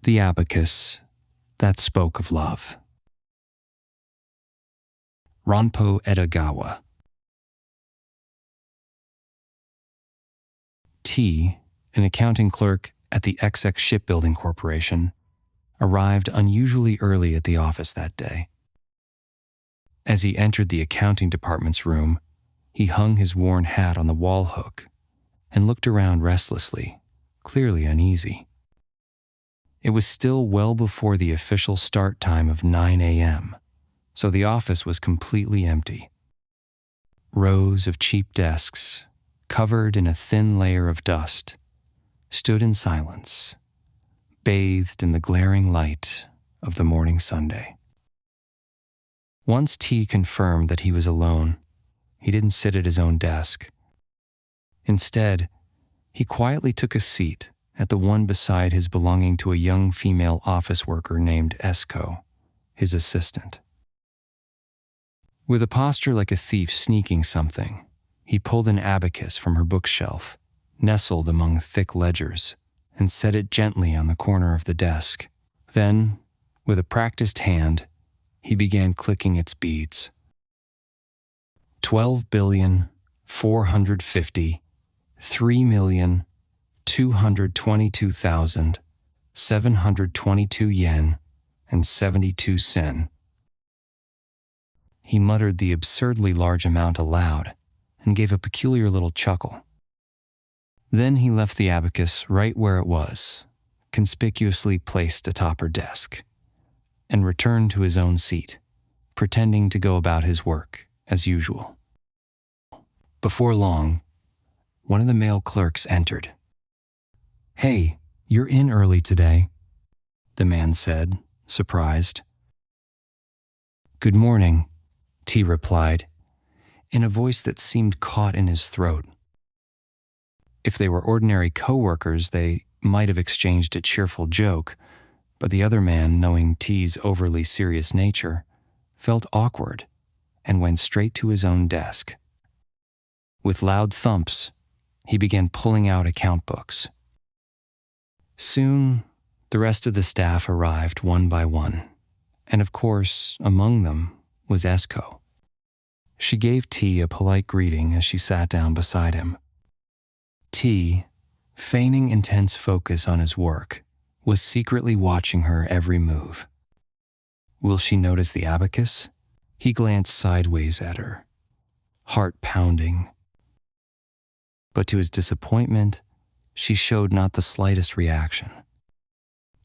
The abacus that spoke of love. Rampo Edogawa. T, an accounting clerk at the XX Shipbuilding Corporation, arrived unusually early at the office that day. As he entered the accounting department's room, he hung his worn hat on the wall hook and looked around restlessly, clearly uneasy. It was still well before the official start time of 9 a.m., so the office was completely empty. Rows of cheap desks, covered in a thin layer of dust, stood in silence, bathed in the glaring light of the morning Sunday. Once T confirmed that he was alone, he didn't sit at his own desk. Instead, he quietly took a seat at the one beside his belonging to a young female office worker named Esco, his assistant. With a posture like a thief sneaking something, he pulled an abacus from her bookshelf, nestled among thick ledgers, and set it gently on the corner of the desk. Then, with a practiced hand, he began clicking its beads. 12,450,3,222,722 yen and 72 sen. He muttered the absurdly large amount aloud and gave a peculiar little chuckle. Then he left the abacus right where it was, conspicuously placed atop her desk, and returned to his own seat, pretending to go about his work as usual. Before long, one of the male clerks entered. "Hey, you're in early today," the man said, surprised. "Good morning," T replied, in a voice that seemed caught in his throat. If they were ordinary co-workers, they might have exchanged a cheerful joke, but the other man, knowing T's overly serious nature, felt awkward and went straight to his own desk. With loud thumps, he began pulling out account books. Soon, the rest of the staff arrived one by one, and of course, among them was Esco. She gave T a polite greeting as she sat down beside him. T, feigning intense focus on his work, was secretly watching her every move. Will she notice the abacus? He glanced sideways at her, heart pounding. But to his disappointment, she showed not the slightest reaction.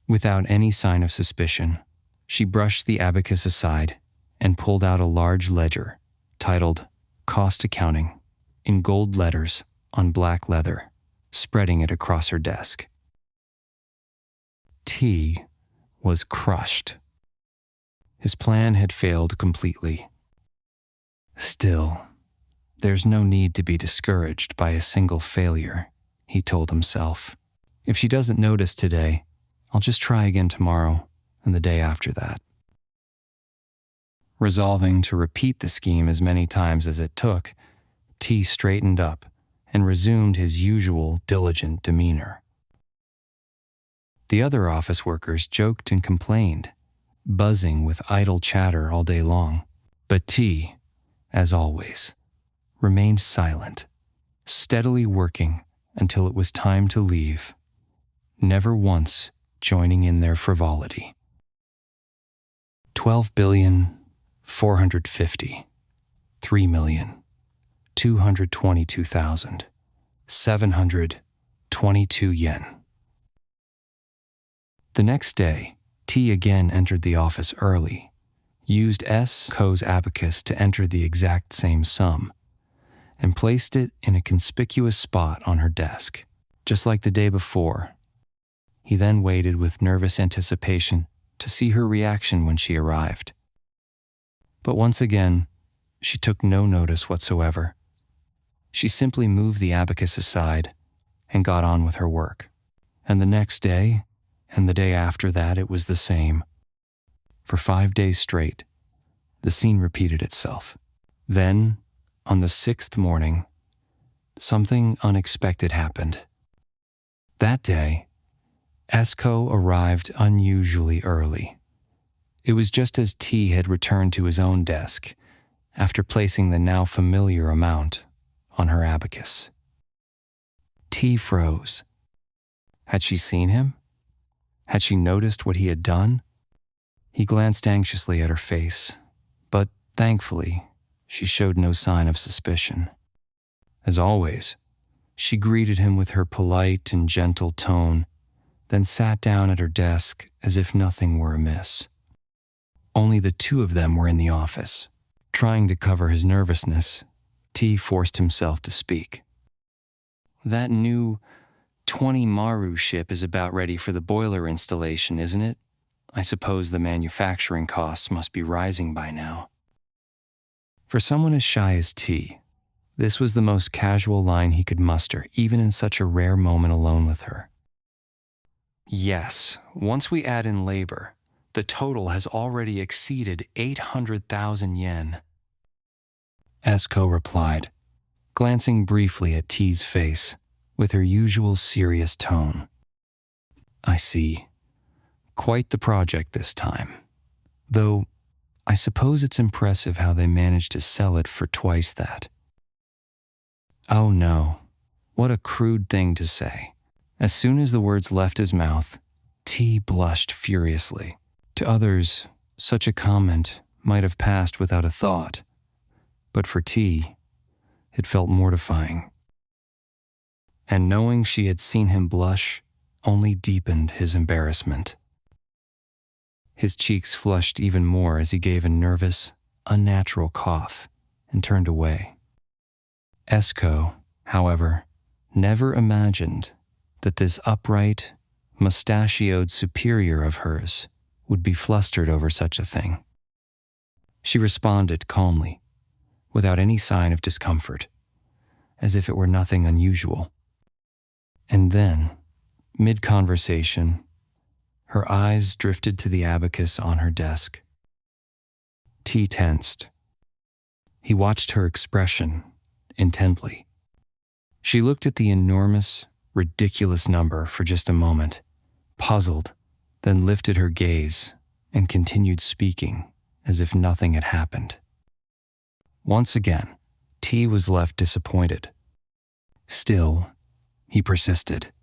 Without any sign of suspicion, she brushed the abacus aside and pulled out a large ledger titled Cost Accounting in gold letters on black leather, spreading it across her desk. T was crushed. His plan had failed completely. Still, there's no need to be discouraged by a single failure, he told himself. If she doesn't notice today, I'll just try again tomorrow and the day after that. Resolving to repeat the scheme as many times as it took, T straightened up and resumed his usual diligent demeanor. The other office workers joked and complained, buzzing with idle chatter all day long, but T, as always, remained silent, steadily working until it was time to leave, never once joining in their frivolity. 12,450,3,222,722 yen. The next day, T again entered the office early, used Esco's abacus to enter the exact same sum, and placed it in a conspicuous spot on her desk, just like the day before. He then waited with nervous anticipation to see her reaction when she arrived. But once again, she took no notice whatsoever. She simply moved the abacus aside and got on with her work. And the next day, and the day after that, it was the same. For 5 days straight, the scene repeated itself. Then, on the 6th morning, something unexpected happened. That day, Esko arrived unusually early. It was just as T had returned to his own desk after placing the now familiar amount on her abacus. T froze. Had she seen him? Had she noticed what he had done? He glanced anxiously at her face, but thankfully, she showed no sign of suspicion. As always, she greeted him with her polite and gentle tone, then sat down at her desk as if nothing were amiss. Only the two of them were in the office. Trying to cover his nervousness, T forced himself to speak. "That new 20 Maru ship is about ready for the boiler installation, isn't it? I suppose the manufacturing costs must be rising by now." For someone as shy as T, this was the most casual line he could muster, even in such a rare moment alone with her. "Yes, once we add in labor, the total has already exceeded 800,000 yen. Esko replied, glancing briefly at T's face with her usual serious tone. "I see. Quite the project this time. Though, I suppose it's impressive how they managed to sell it for twice that." Oh no, what a crude thing to say. As soon as the words left his mouth, T blushed furiously. To others, such a comment might have passed without a thought, but for T, it felt mortifying. And knowing she had seen him blush only deepened his embarrassment. His cheeks flushed even more as he gave a nervous, unnatural cough and turned away. Esko, however, never imagined that this upright, mustachioed superior of hers would be flustered over such a thing. She responded calmly, without any sign of discomfort, as if it were nothing unusual. And then, mid-conversation, her eyes drifted to the abacus on her desk. T tensed. He watched her expression intently. She looked at the enormous, ridiculous number for just a moment, puzzled, then lifted her gaze and continued speaking as if nothing had happened. Once again, T was left disappointed. Still, he persisted.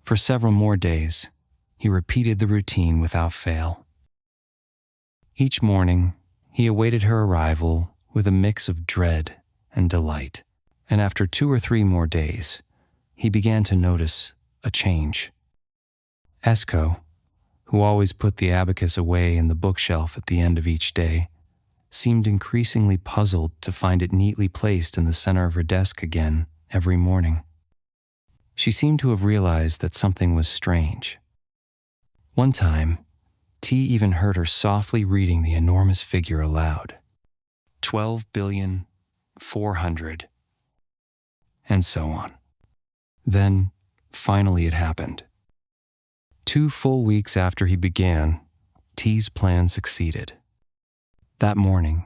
For several more days, he repeated the routine without fail. Each morning, he awaited her arrival with a mix of dread and delight, and after 2 or 3 more days, he began to notice a change. Esko, who always put the abacus away in the bookshelf at the end of each day, seemed increasingly puzzled to find it neatly placed in the center of her desk again every morning. She seemed to have realized that something was strange. One time, T even heard her softly reading the enormous figure aloud. 12,400,000,000, and so on. Then, finally it happened. 2 full weeks after he began, T's plan succeeded. That morning,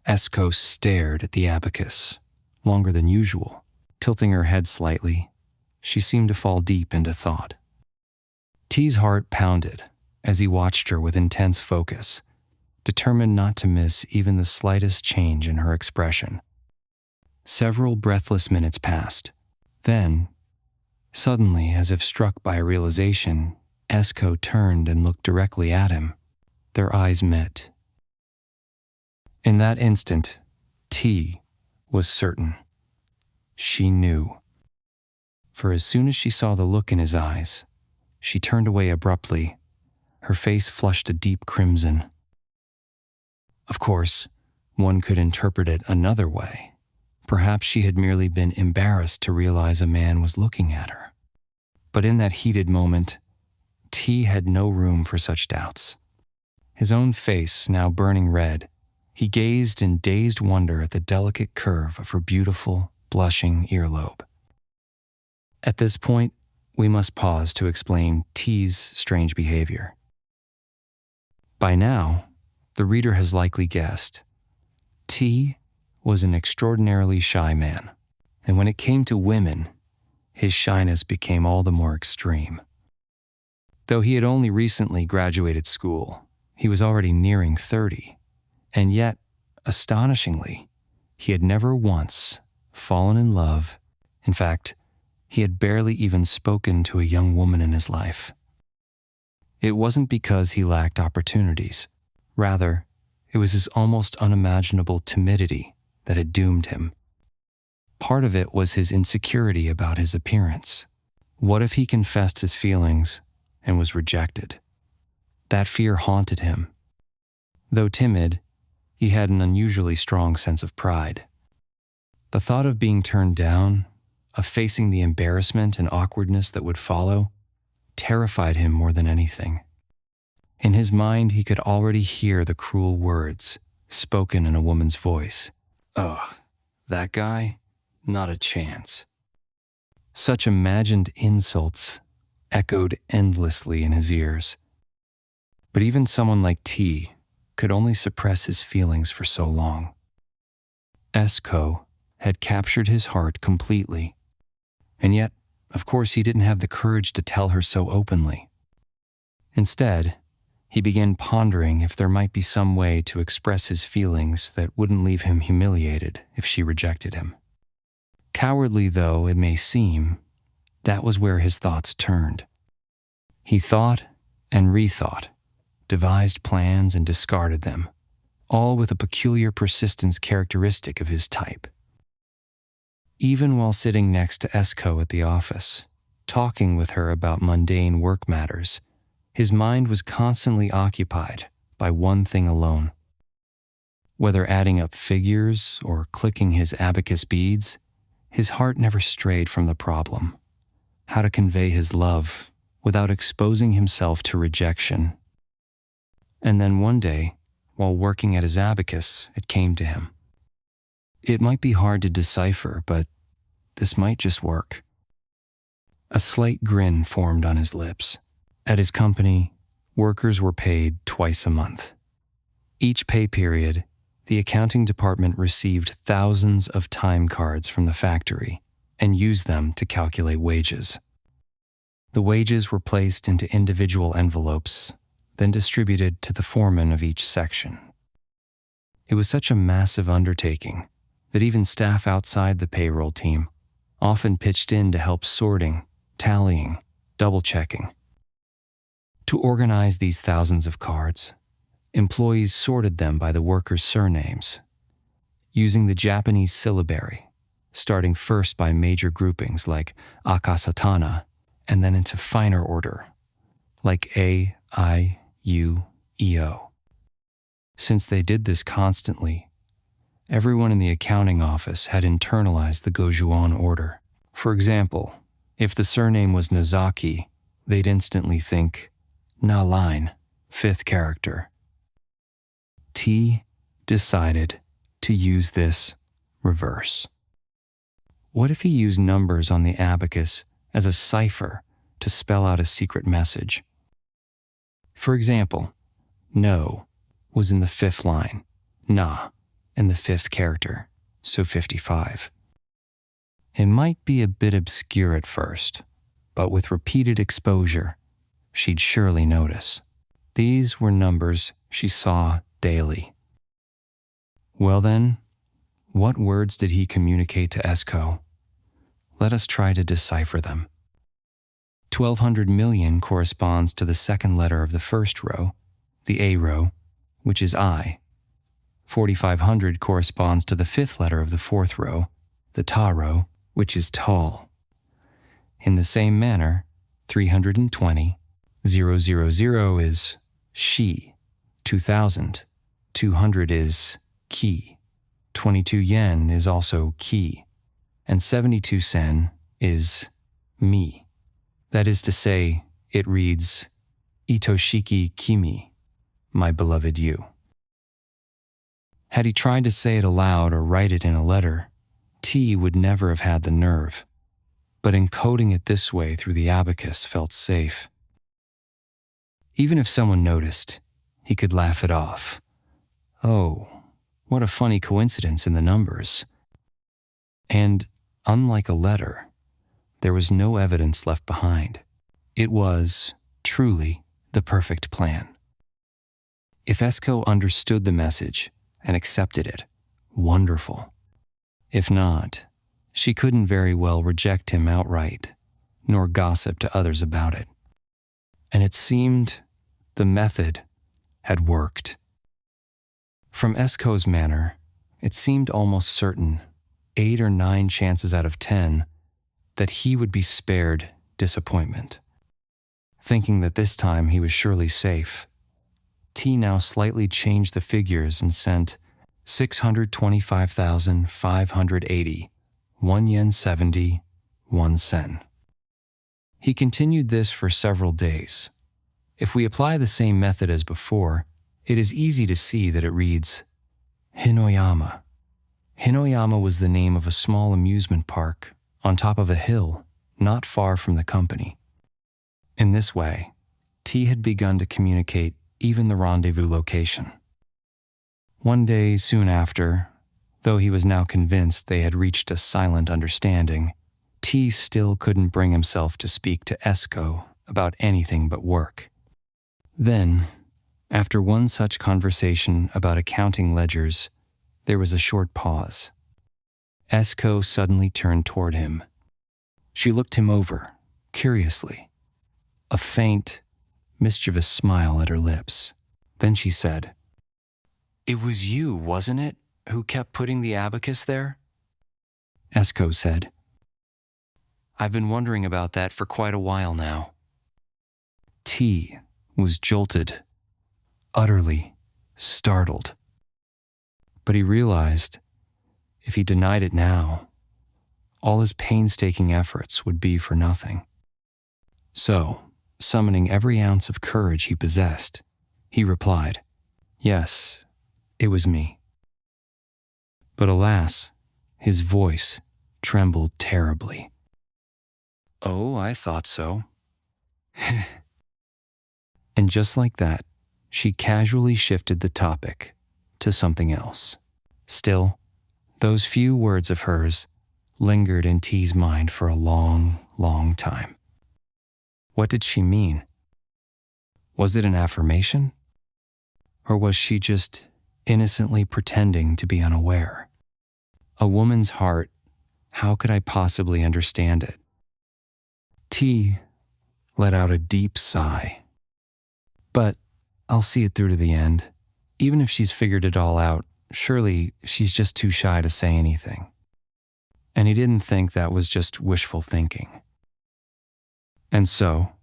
Esko stared at the abacus, longer than usual. Tilting her head slightly, she seemed to fall deep into thought. T's heart pounded as he watched her with intense focus, determined not to miss even the slightest change in her expression. Several breathless minutes passed. Then, suddenly, as if struck by a realization, Esko turned and looked directly at him. Their eyes met. In that instant, T was certain. She knew. For as soon as she saw the look in his eyes, she turned away abruptly, her face flushed a deep crimson. Of course, one could interpret it another way. Perhaps she had merely been embarrassed to realize a man was looking at her. But in that heated moment, T had no room for such doubts. His own face now burning red, he gazed in dazed wonder at the delicate curve of her beautiful, blushing earlobe. At this point, we must pause to explain T's strange behavior. By now, the reader has likely guessed, T was an extraordinarily shy man, and when it came to women, his shyness became all the more extreme. Though he had only recently graduated school, he was already nearing 30, and yet, astonishingly, he had never once fallen in love. In fact, he had barely even spoken to a young woman in his life. It wasn't because he lacked opportunities. Rather, it was his almost unimaginable timidity that had doomed him. Part of it was his insecurity about his appearance. What if he confessed his feelings and was rejected? That fear haunted him. Though timid, he had an unusually strong sense of pride. The thought of being turned down, of facing the embarrassment and awkwardness that would follow, terrified him more than anything. In his mind, he could already hear the cruel words spoken in a woman's voice. Ugh, that guy? Not a chance. Such imagined insults echoed endlessly in his ears. But even someone like T could only suppress his feelings for so long. Esko had captured his heart completely. And yet, of course, he didn't have the courage to tell her so openly. Instead, he began pondering if there might be some way to express his feelings that wouldn't leave him humiliated if she rejected him. Cowardly though it may seem, that was where his thoughts turned. He thought and rethought, devised plans and discarded them, all with a peculiar persistence characteristic of his type. Even while sitting next to Esko at the office, talking with her about mundane work matters, his mind was constantly occupied by one thing alone. Whether adding up figures or clicking his abacus beads, his heart never strayed from the problem: how to convey his love without exposing himself to rejection. And then one day, while working at his abacus, it came to him. It might be hard to decipher, but this might just work. A slight grin formed on his lips. At his company, workers were paid twice a month. Each pay period, the accounting department received thousands of time cards from the factory and used them to calculate wages. The wages were placed into individual envelopes, then distributed to the foreman of each section. It was such a massive undertaking that even staff outside the payroll team often pitched in to help sorting, tallying, double-checking. To organize these thousands of cards, employees sorted them by the workers' surnames, using the Japanese syllabary, starting first by major groupings like akasatana, and then into finer order, like A, I, U, E, O. Since they did this constantly, everyone in the accounting office had internalized the Gojuon order. For example, if the surname was Nozaki, they'd instantly think, Na line, fifth character. T decided to use this reverse. What if he used numbers on the abacus as a cipher to spell out a secret message? For example, no was in the fifth line, na in the fifth character, so 55. It might be a bit obscure at first, but with repeated exposure, she'd surely notice. These were numbers she saw daily. Well then, what words did he communicate to Esko? Let us try to decipher them. 1,200 million corresponds to the second letter of the first row, the A row, which is I. 4,500 corresponds to the fifth letter of the fourth row, the Ta row, which is tall. In the same manner, 320, 000 is she, 2,000, 200 is ki, 22 yen is also ki, and 72 sen is mi. That is to say, it reads, Itoshiki kimi, my beloved you. Had he tried to say it aloud or write it in a letter, T would never have had the nerve. But encoding it this way through the abacus felt safe. Even if someone noticed, he could laugh it off. Oh, what a funny coincidence in the numbers. And, unlike a letter, there was no evidence left behind. It was, truly the perfect plan. If Esko understood the message and accepted it, wonderful. If not, she couldn't very well reject him outright, nor gossip to others about it. And it seemed the method had worked. From Esko's manner, it seemed almost certain, 8 or 9 chances out of 10, that he would be spared disappointment. Thinking that this time he was surely safe, T now slightly changed the figures and sent 625,580, 1 yen 70, 1 sen. He continued this for several days. If we apply the same method as before, it is easy to see that it reads Hinoyama. Hinoyama was the name of a small amusement park on top of a hill not far from the company. In this way, T had begun to communicate even the rendezvous location. One day soon after, though he was now convinced they had reached a silent understanding, T still couldn't bring himself to speak to Esko about anything but work. Then, after one such conversation about accounting ledgers, there was a short pause. Esko suddenly turned toward him. She looked him over, curiously, a faint, mischievous smile at her lips. Then she said, "It was you, wasn't it, who kept putting the abacus there?" Esko said, "I've been wondering about that for quite a while now." T was jolted, utterly startled. But he realized, if he denied it now, all his painstaking efforts would be for nothing. So, summoning every ounce of courage he possessed, he replied, "Yes, it was me." But alas, his voice trembled terribly. "Oh, I thought so." And just like that, she casually shifted the topic to something else. Still, those few words of hers lingered in T's mind for a long, long time. What did she mean? Was it an affirmation? Or was she just innocently pretending to be unaware? A woman's heart, how could I possibly understand it? T let out a deep sigh. But I'll see it through to the end. Even if she's figured it all out, surely she's just too shy to say anything. And he didn't think that was just wishful thinking. And so,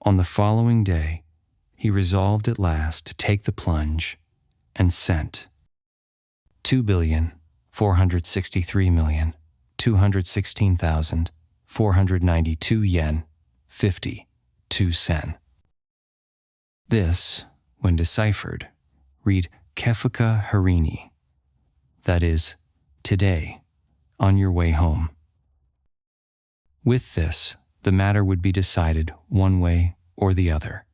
on the following day, he resolved at last to take the plunge and sent 2,463,216,492 yen, 52 sen. This, when deciphered, read Kefuka Harini, that is, today, on your way home. With this, the matter would be decided one way or the other.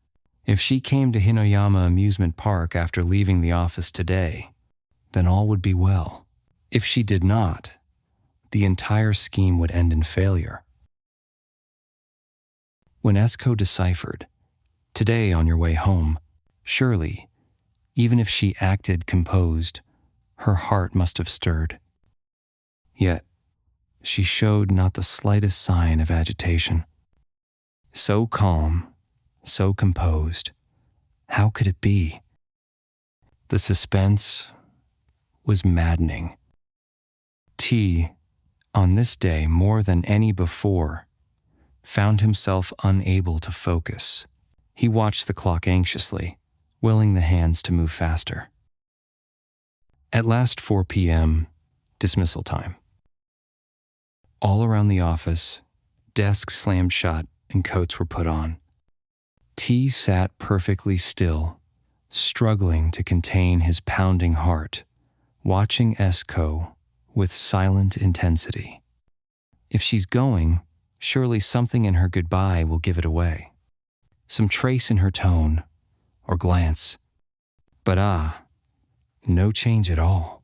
If she came to Hinoyama Amusement Park after leaving the office today, then all would be well. If she did not, the entire scheme would end in failure. When Esko deciphered, "Today on your way home," surely, even if she acted composed, her heart must have stirred. Yet, she showed not the slightest sign of agitation. So calm, so composed, how could it be? The suspense was maddening. T, on this day more than any before, found himself unable to focus. He watched the clock anxiously, willing the hands to move faster. At last 4 p.m., dismissal time. All around the office, desks slammed shut and coats were put on. T sat perfectly still, struggling to contain his pounding heart, watching Esko with silent intensity. If she's going, surely something in her goodbye will give it away. Some trace in her tone or glance. But no change at all.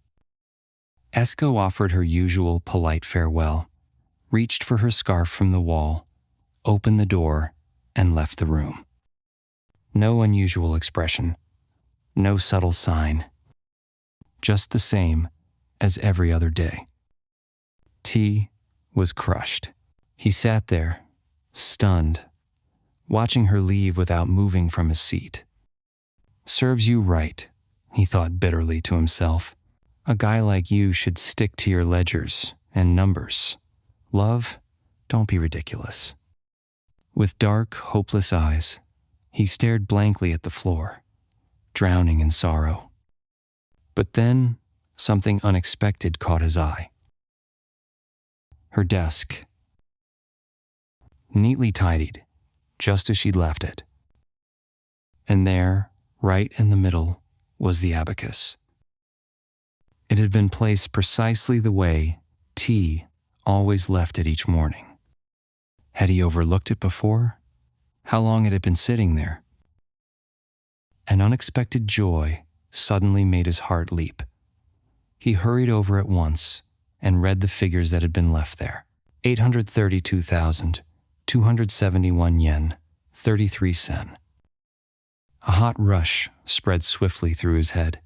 Esko offered her usual polite farewell, reached for her scarf from the wall, opened the door, and left the room. No unusual expression, no subtle sign, just the same as every other day. T was crushed. He sat there, stunned, watching her leave without moving from his seat. Serves you right, he thought bitterly to himself. A guy like you should stick to your ledgers and numbers. Love, don't be ridiculous. With dark, hopeless eyes, he stared blankly at the floor, drowning in sorrow. But then, something unexpected caught his eye. Her desk, neatly tidied, just as she'd left it. And there, right in the middle, was the abacus. It had been placed precisely the way T always left it each morning. Had he overlooked it before? How long had it been sitting there? An unexpected joy suddenly made his heart leap. He hurried over at once and read the figures that had been left there. 832,271 yen, 33 sen. A hot rush spread swiftly through his head.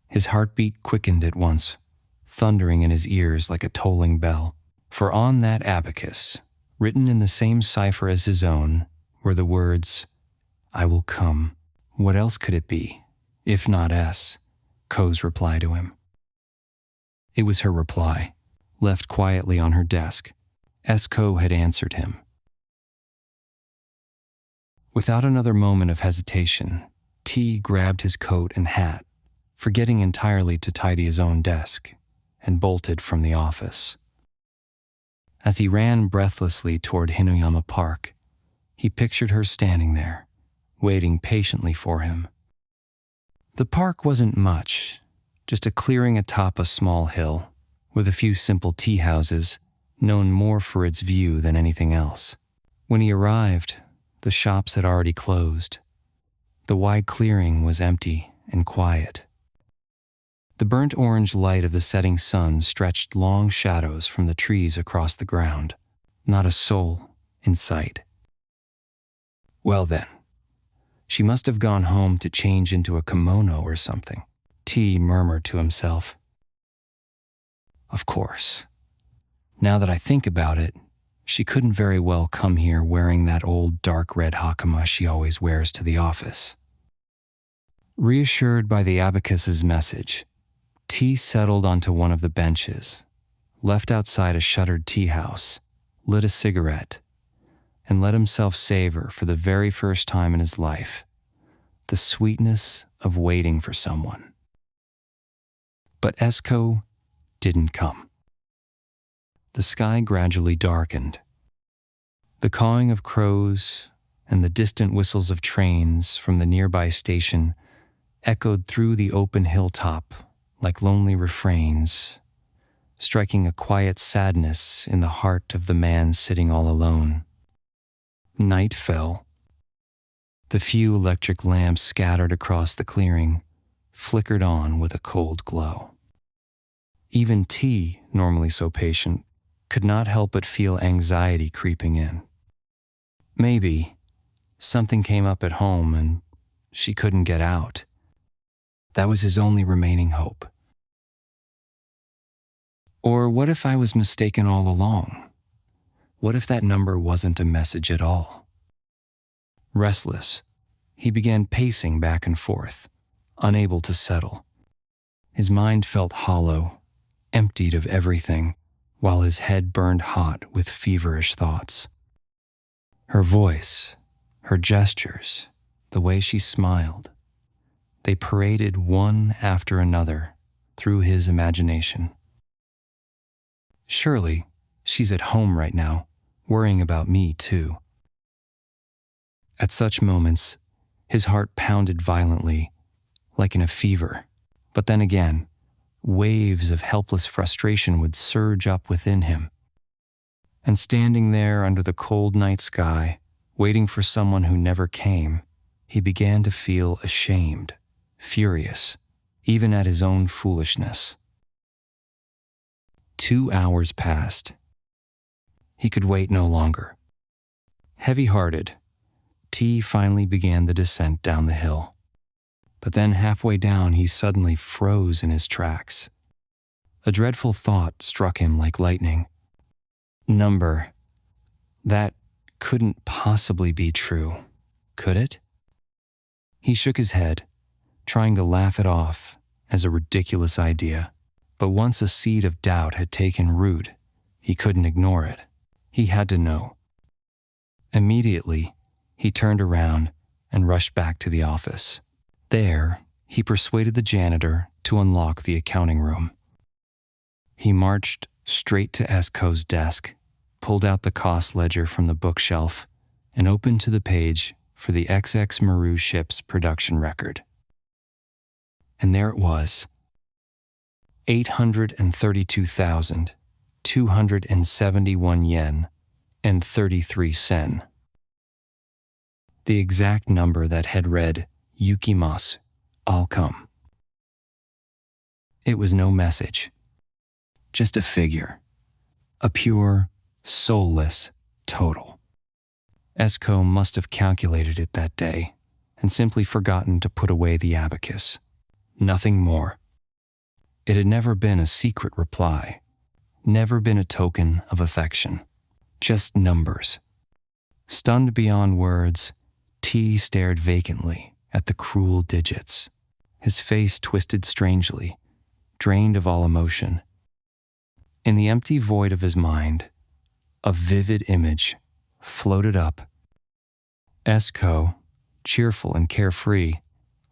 His heartbeat quickened at once, thundering in his ears like a tolling bell. For on that abacus, written in the same cipher as his own, were the words, "I will come." What else could it be, if not S? Ko's reply to him. It was her reply, left quietly on her desk. Ko had answered him. Without another moment of hesitation, T grabbed his coat and hat, forgetting entirely to tidy his own desk, and bolted from the office. As he ran breathlessly toward Hinoyama Park, he pictured her standing there, waiting patiently for him. The park wasn't much, just a clearing atop a small hill, with a few simple tea houses, known more for its view than anything else. When he arrived, the shops had already closed. The wide clearing was empty and quiet. The burnt orange light of the setting sun stretched long shadows from the trees across the ground, not a soul in sight. Well then, she must have gone home to change into a kimono or something, T murmured to himself. Of course. Now that I think about it, she couldn't very well come here wearing that old dark red hakama she always wears to the office. Reassured by the abacus's message, T settled onto one of the benches, left outside a shuttered tea house, lit a cigarette, and let himself savor for the very first time in his life the sweetness of waiting for someone. But Ko didn't come. The sky gradually darkened. The cawing of crows and the distant whistles of trains from the nearby station echoed through the open hilltop like lonely refrains, striking a quiet sadness in the heart of the man sitting all alone. Night fell. The few electric lamps scattered across the clearing flickered on with a cold glow. Even T, normally so patient, could not help but feel anxiety creeping in. Maybe something came up at home and she couldn't get out. That was his only remaining hope. Or what if I was mistaken all along? What if that number wasn't a message at all? Restless, he began pacing back and forth, unable to settle. His mind felt hollow, emptied of everything, while his head burned hot with feverish thoughts. Her voice, her gestures, the way she smiled, they paraded one after another through his imagination. Surely, she's at home right now, worrying about me too. At such moments, his heart pounded violently, like in a fever. But then again, waves of helpless frustration would surge up within him. And standing there under the cold night sky, waiting for someone who never came, he began to feel ashamed, furious, even at his own foolishness. 2 hours passed. He could wait no longer. Heavy-hearted, T finally began the descent down the hill. But then halfway down, he suddenly froze in his tracks. A dreadful thought struck him like lightning. Number. That couldn't possibly be true, could it? He shook his head, trying to laugh it off as a ridiculous idea. But once a seed of doubt had taken root, he couldn't ignore it. He had to know. Immediately, he turned around and rushed back to the office. There, he persuaded the janitor to unlock the accounting room. He marched straight to Esco's desk, pulled out the cost ledger from the bookshelf, and opened to the page for the XX Maru ship's production record. And there it was, 832,271 yen and 33 sen. The exact number that had read, "Yukimasu, I'll come." It was no message, just a figure, a pure, soulless total. Esco must have calculated it that day and simply forgotten to put away the abacus. Nothing more. It had never been a secret reply, never been a token of affection, just numbers. Stunned beyond words, T stared vacantly at the cruel digits, his face twisted strangely, drained of all emotion. In the empty void of his mind, a vivid image floated up. Esco, cheerful and carefree,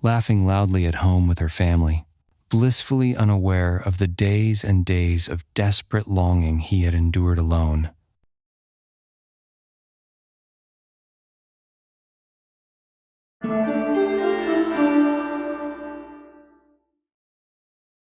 laughing loudly at home with her family, blissfully unaware of the days and days of desperate longing he had endured alone.